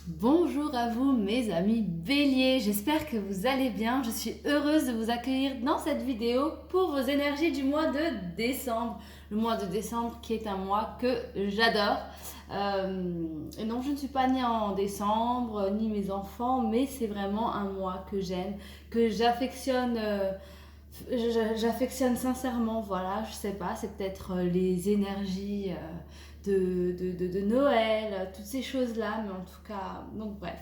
Bonjour à vous mes amis béliers, j'espère que vous allez bien. Je suis heureuse de vous accueillir dans cette vidéo pour vos énergies du mois de décembre. Le mois de décembre qui est un mois que j'adore. Et non, je ne suis pas née en décembre, ni mes enfants, mais c'est vraiment un mois que j'aime, que j'affectionne. J'affectionne sincèrement, voilà, je sais pas, c'est peut-être les énergies de Noël, toutes ces choses-là, mais en tout cas, donc bref.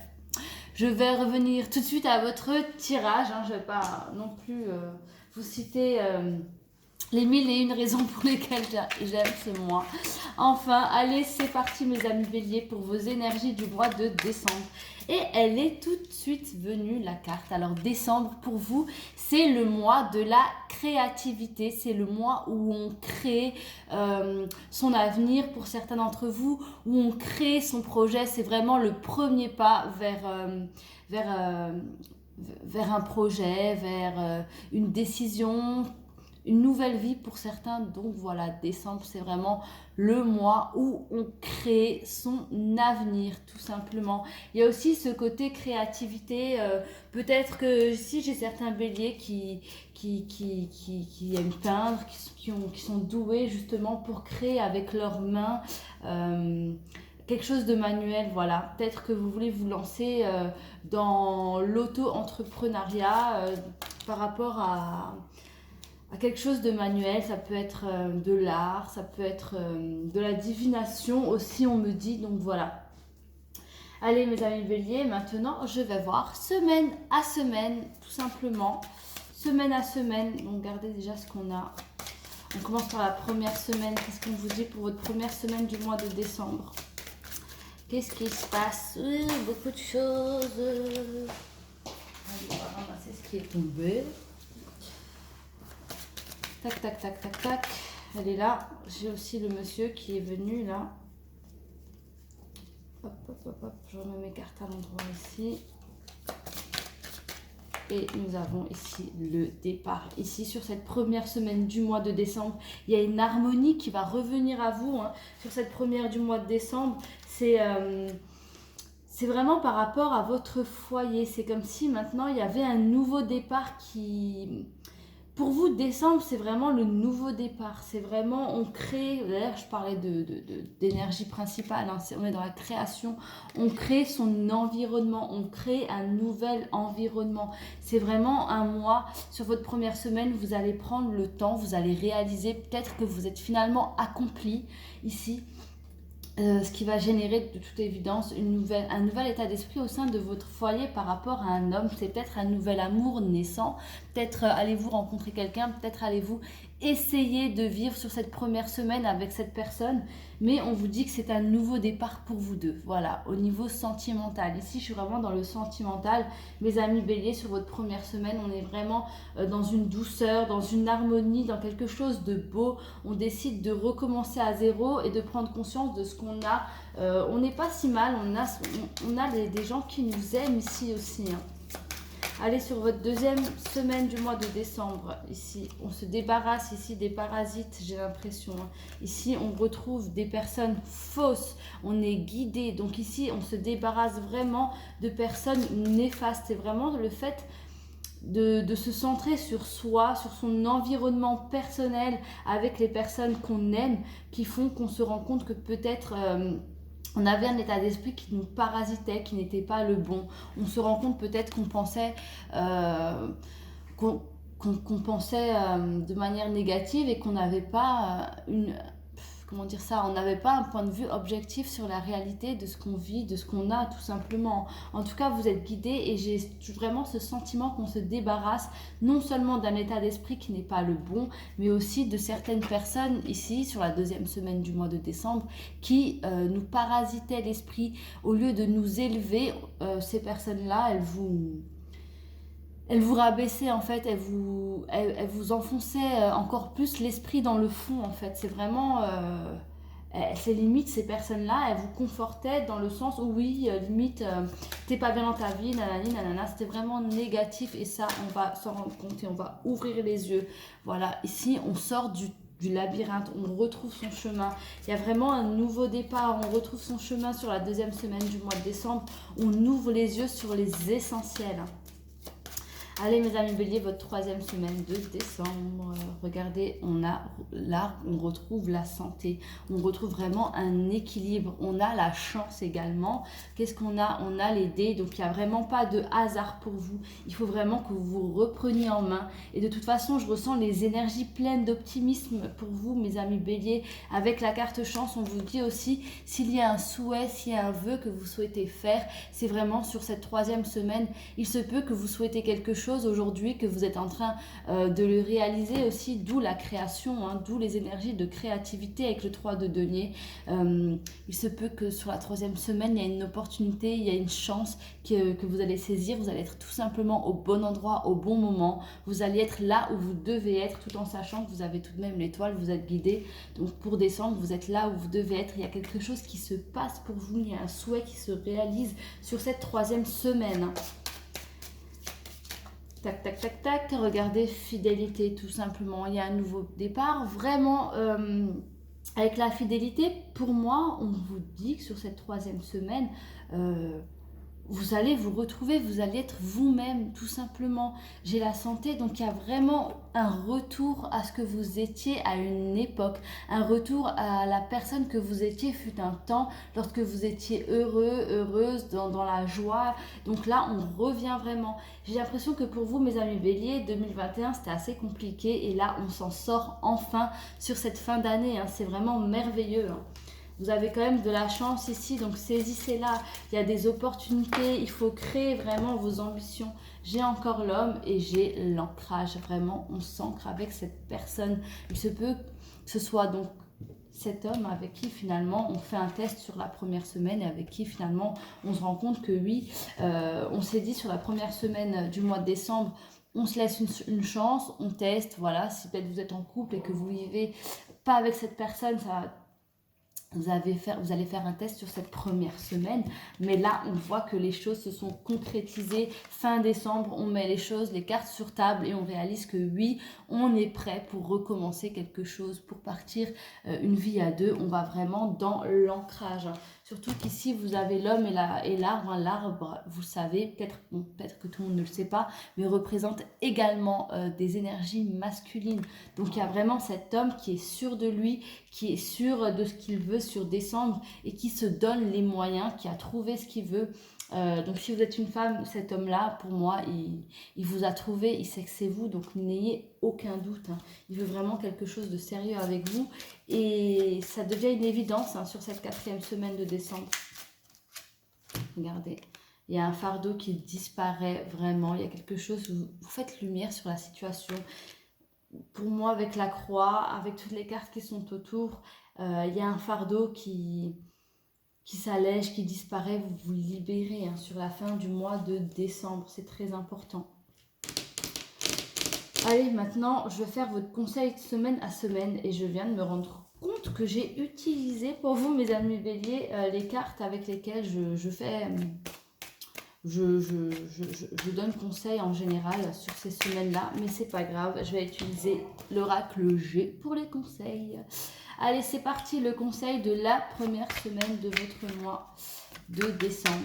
Je vais revenir tout de suite à votre tirage, hein, je vais pas non plus vous citer les mille et une raisons pour lesquelles j'aime ce mois. Enfin, allez, c'est parti mes amis béliers pour vos énergies du mois de décembre. Et elle est tout de suite venue, la carte. Alors décembre, pour vous, c'est le mois de la créativité. C'est le mois où on crée son avenir pour certains d'entre vous, où on crée son projet. C'est vraiment le premier pas vers un projet, vers une décision, une nouvelle vie pour certains. Donc voilà, décembre, c'est vraiment le mois où on crée son avenir, tout simplement. Il y a aussi ce côté créativité. Peut-être que si j'ai certains béliers qui aiment peindre, qui sont doués justement pour créer avec leurs mains. Quelque chose de manuel, voilà. Peut-être que vous voulez vous lancer dans l'auto-entrepreneuriat par rapport à quelque chose de manuel. Ça peut être de l'art, ça peut être de la divination aussi, on me dit. Donc voilà. Allez mes amis béliers, maintenant je vais voir semaine à semaine, tout simplement. Semaine à semaine, donc regardez déjà ce qu'on a. On commence par la première semaine. Qu'est-ce qu'on vous dit pour votre première semaine du mois de décembre? Qu'est-ce qui se passe? Beaucoup de choses. Allez, on va ramasser ce qui est tombé. Tac, tac, tac, tac, tac. Elle est là. J'ai aussi le monsieur qui est venu là. Hop, hop, hop, hop. Je remets mes cartes à l'endroit ici. Et nous avons ici le départ. Ici, sur cette première semaine du mois de décembre, il y a une harmonie qui va revenir à vous. Hein. Sur cette première du mois de décembre, c'est vraiment par rapport à votre foyer. C'est comme si maintenant, il y avait un nouveau départ qui... Pour vous, décembre, c'est vraiment le nouveau départ. C'est vraiment, on crée, d'ailleurs, je parlais d'énergie principale, hein, on est dans la création. On crée son environnement, on crée un nouvel environnement. C'est vraiment un mois, sur votre première semaine, vous allez prendre le temps, vous allez réaliser peut-être que vous êtes finalement accompli ici. Ce qui va générer de toute évidence un nouvel état d'esprit au sein de votre foyer par rapport à un homme. C'est peut-être un nouvel amour naissant, peut-être allez-vous rencontrer quelqu'un, peut-être allez-vous essayer de vivre sur cette première semaine avec cette personne, mais on vous dit que c'est un nouveau départ pour vous deux. Voilà, au niveau sentimental. Ici, je suis vraiment dans le sentimental. Mes amis béliers, sur votre première semaine, on est vraiment dans une douceur, dans une harmonie, dans quelque chose de beau. On décide de recommencer à zéro et de prendre conscience de ce qu'on a. On n'est pas si mal, on a des gens qui nous aiment ici aussi. Hein. Allez sur votre deuxième semaine du mois de décembre. Ici, on se débarrasse ici des parasites, j'ai l'impression. Hein. Ici, on retrouve des personnes fausses. On est guidé. Donc ici, on se débarrasse vraiment de personnes néfastes. C'est vraiment le fait de se centrer sur soi, sur son environnement personnel avec les personnes qu'on aime, qui font qu'on se rend compte que peut-être... on avait un état d'esprit qui nous parasitait, qui n'était pas le bon. On se rend compte peut-être qu'on pensait, qu'on pensait de manière négative et qu'on n'avait pas comment dire ça, on n'avait pas un point de vue objectif sur la réalité de ce qu'on vit, de ce qu'on a tout simplement. En tout cas, vous êtes guidé et j'ai vraiment ce sentiment qu'on se débarrasse non seulement d'un état d'esprit qui n'est pas le bon, mais aussi de certaines personnes ici, sur la deuxième semaine du mois de décembre, qui nous parasitaient l'esprit. Au lieu de nous élever, ces personnes-là, elles vous rabaissaient en fait, elles vous enfonçaient encore plus l'esprit dans le fond en fait. C'est vraiment, c'est limite ces personnes-là, elles vous confortaient dans le sens où oui, limite, t'es pas bien dans ta vie, nanani, nanana, c'était vraiment négatif et ça, on va s'en rendre compte et on va ouvrir les yeux. Voilà, ici, on sort du labyrinthe, on retrouve son chemin. Il y a vraiment un nouveau départ, on retrouve son chemin sur la deuxième semaine du mois de décembre. On ouvre les yeux sur les essentiels. Allez mes amis béliers, votre troisième semaine de décembre, regardez, on a là, on retrouve la santé, on retrouve vraiment un équilibre, on a la chance également. Qu'est-ce qu'on a? On a les dés, donc il n'y a vraiment pas de hasard pour vous, il faut vraiment que vous vous repreniez en main. Et de toute façon, je ressens les énergies pleines d'optimisme pour vous mes amis béliers. Avec la carte chance, on vous dit aussi, s'il y a un souhait, s'il y a un vœu que vous souhaitez faire, c'est vraiment sur cette troisième semaine. Il se peut que vous souhaitez quelque chose aujourd'hui, que vous êtes en train de le réaliser aussi, d'où la création, hein, d'où les énergies de créativité avec le 3 de denier. Il se peut que sur la troisième semaine, il y a une opportunité, il y a une chance que vous allez saisir, vous allez être tout simplement au bon endroit, au bon moment, vous allez être là où vous devez être, tout en sachant que vous avez tout de même l'étoile, vous êtes guidé. Donc pour décembre, vous êtes là où vous devez être, il y a quelque chose qui se passe pour vous, il y a un souhait qui se réalise sur cette troisième semaine. Tac, tac, tac, tac. Regardez, fidélité, tout simplement. Il y a un nouveau départ. Vraiment, avec la fidélité, pour moi, on vous dit que sur cette troisième semaine, vous allez vous retrouver, vous allez être vous-même, tout simplement. J'ai la santé, donc il y a vraiment un retour à ce que vous étiez à une époque, un retour à la personne que vous étiez fut un temps, lorsque vous étiez heureux, heureuse, dans la joie. Donc là, on revient vraiment. J'ai l'impression que pour vous, mes amis béliers, 2021, c'était assez compliqué, et là, on s'en sort enfin sur cette fin d'année, hein. C'est vraiment merveilleux, hein. Vous avez quand même de la chance ici, donc saisissez-la. Il y a des opportunités, il faut créer vraiment vos ambitions. J'ai encore l'homme et j'ai l'ancrage. Vraiment, on s'ancre avec cette personne. Il se peut que ce soit donc cet homme avec qui finalement on fait un test sur la première semaine et avec qui finalement on se rend compte que oui, on s'est dit sur la première semaine du mois de décembre, on se laisse une chance, on teste, voilà. Si peut-être vous êtes en couple et que vous vivez pas avec cette personne, ça... Vous allez faire un test sur cette première semaine, mais là on voit que les choses se sont concrétisées. Fin décembre, on met les choses, les cartes sur table et on réalise que oui, on est prêt pour recommencer quelque chose, pour partir une vie à deux. On va vraiment dans l'ancrage. Surtout qu'ici vous avez l'homme et l'arbre. L'arbre, vous savez, peut-être que tout le monde ne le sait pas, mais représente également des énergies masculines. Donc il y a vraiment cet homme qui est sûr de lui, qui est sûr de ce qu'il veut sur décembre et qui se donne les moyens, qui a trouvé ce qu'il veut. Donc si vous êtes une femme, cet homme-là, pour moi, il vous a trouvé, il sait que c'est vous, donc n'ayez aucun doute, hein. Il veut vraiment quelque chose de sérieux avec vous et ça devient une évidence, hein, sur cette quatrième semaine de décembre. Regardez, il y a un fardeau qui disparaît vraiment, il y a quelque chose, vous faites lumière sur la situation. Pour moi, avec la croix, avec toutes les cartes qui sont autour, il y a un fardeau qui s'allège, qui disparaît, vous vous libérez, hein, sur la fin du mois de décembre. C'est très important. Allez, maintenant, je vais faire votre conseil de semaine à semaine et je viens de me rendre compte que j'ai utilisé pour vous, mes amis béliers, les cartes avec lesquelles je fais... Je donne conseil en général sur ces semaines-là, mais c'est pas grave, je vais utiliser l'oracle G pour les conseils. Allez, c'est parti, le conseil de la première semaine de votre mois de décembre.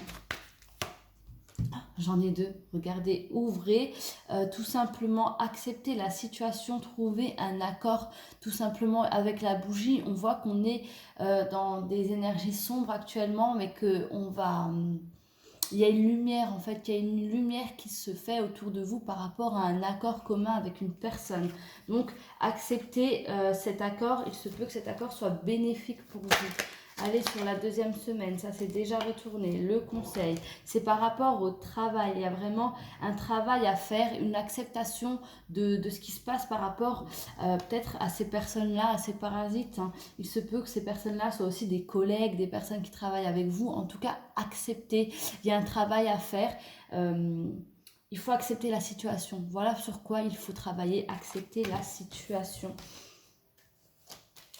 J'en ai deux, regardez, ouvrez, tout simplement accepter la situation, trouver un accord tout simplement avec la bougie. On voit qu'on est dans des énergies sombres actuellement, mais qu'on va... il y a une lumière, en fait, il y a une lumière qui se fait autour de vous par rapport à un accord commun avec une personne. Donc, acceptez cet accord. Il se peut que cet accord soit bénéfique pour vous. Allez sur la deuxième semaine, ça c'est déjà retourné. Le conseil, c'est par rapport au travail. Il y a vraiment un travail à faire, une acceptation de ce qui se passe par rapport peut-être à ces personnes-là, à ces parasites, hein. Il se peut que ces personnes-là soient aussi des collègues, des personnes qui travaillent avec vous. En tout cas, acceptez. Il y a un travail à faire. Il faut accepter la situation. Voilà sur quoi il faut travailler, accepter la situation.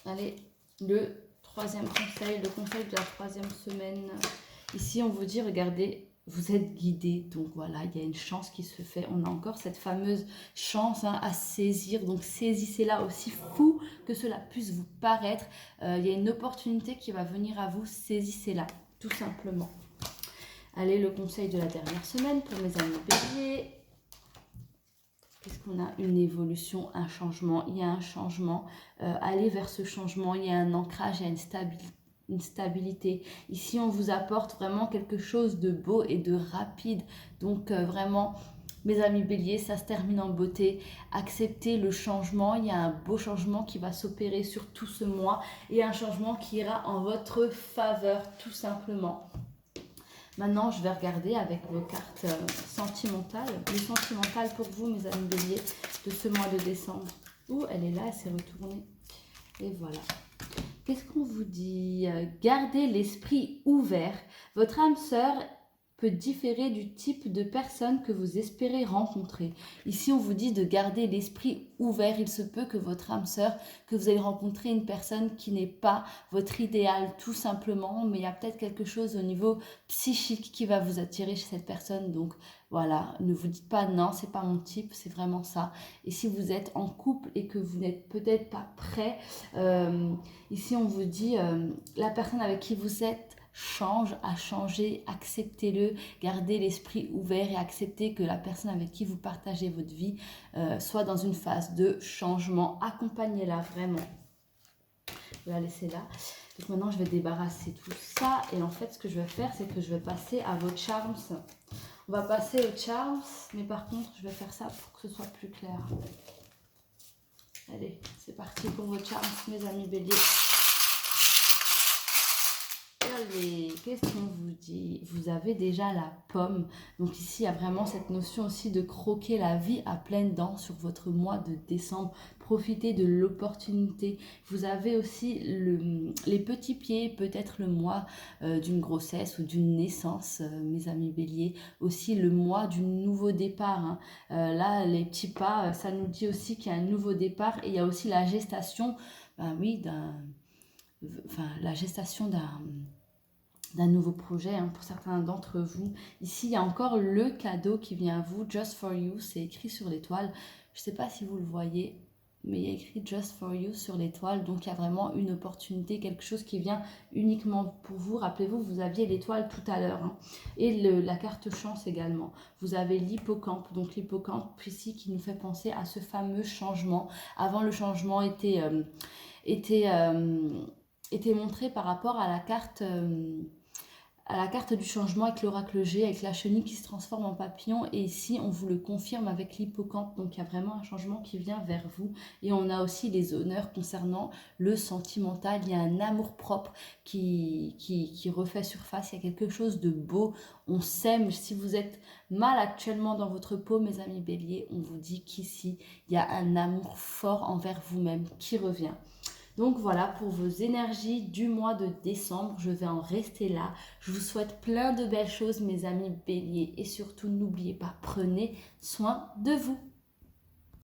Allez, le troisième conseil, le conseil de la troisième semaine. Ici, on vous dit, regardez, vous êtes guidé. Donc voilà, il y a une chance qui se fait. On a encore cette fameuse chance, hein, à saisir. Donc saisissez-la aussi. que cela puisse vous paraître, il y a une opportunité qui va venir à vous, saisissez-la, tout simplement. Allez, le conseil de la dernière semaine pour mes amis béliers. Qu'est-ce qu'on a? Une évolution, un changement. Il y a un changement. Allez vers ce changement. Il y a un ancrage, il y a une stabilité. Ici, on vous apporte vraiment quelque chose de beau et de rapide. Donc, vraiment, mes amis béliers, ça se termine en beauté. Acceptez le changement. Il y a un beau changement qui va s'opérer sur tout ce mois. Et un changement qui ira en votre faveur, tout simplement. Maintenant, je vais regarder avec vos cartes sentimentales. Le sentimental pour vous, mes amis béliers, de ce mois de décembre. Ouh, elle est là, elle s'est retournée. Et voilà. Qu'est-ce qu'on vous dit? Gardez l'esprit ouvert. Votre âme sœur peut différer du type de personne que vous espérez rencontrer. Ici, on vous dit de garder l'esprit ouvert. Il se peut que votre âme sœur, que vous allez rencontrer une personne qui n'est pas votre idéal, tout simplement, mais il y a peut-être quelque chose au niveau psychique qui va vous attirer chez cette personne. Donc voilà, ne vous dites pas non, c'est pas mon type, c'est vraiment ça. Et si vous êtes en couple et que vous n'êtes peut-être pas prêt, ici on vous dit la personne avec qui vous êtes change, à changer, acceptez-le, gardez l'esprit ouvert et acceptez que la personne avec qui vous partagez votre vie soit dans une phase de changement. Accompagnez-la vraiment. Je vais la laisser là. Donc maintenant, je vais débarrasser tout ça. Et en fait, ce que je vais faire, c'est que je vais passer à vos charms. On va passer aux charms, mais par contre, je vais faire ça pour que ce soit plus clair. Allez, c'est parti pour vos charms, mes amis béliers. Qu'est-ce qu'on vous dit? Vous avez déjà la pomme. Donc ici, il y a vraiment cette notion aussi de croquer la vie à pleines dents sur votre mois de décembre. Profitez de l'opportunité. Vous avez aussi les petits pieds, peut-être le mois d'une grossesse ou d'une naissance, mes amis béliers. Aussi le mois du nouveau départ. Hein. Là, les petits pas, ça nous dit aussi qu'il y a un nouveau départ. Et il y a aussi la gestation, oui, la gestation d'un nouveau projet pour certains d'entre vous. Ici, il y a encore le cadeau qui vient à vous, Just for You, c'est écrit sur l'étoile. Je ne sais pas si vous le voyez, mais il y a écrit Just for You sur l'étoile. Donc, il y a vraiment une opportunité, quelque chose qui vient uniquement pour vous. Rappelez-vous, vous aviez l'étoile tout à l'heure. Hein. Et la carte chance également. Vous avez l'hippocampe. Donc, l'hippocampe ici qui nous fait penser à ce fameux changement. Avant, le changement était montré par rapport à la carte du changement avec l'oracle G, avec la chenille qui se transforme en papillon. Et ici, on vous le confirme avec l'hippocampe. Donc, il y a vraiment un changement qui vient vers vous. Et on a aussi les honneurs concernant le sentimental. Il y a un amour-propre qui refait surface. Il y a quelque chose de beau. On s'aime. Si vous êtes mal actuellement dans votre peau, mes amis béliers, on vous dit qu'ici, il y a un amour fort envers vous-même qui revient. Donc voilà pour vos énergies du mois de décembre. Je vais en rester là. Je vous souhaite plein de belles choses, mes amis béliers. Et surtout, n'oubliez pas, prenez soin de vous.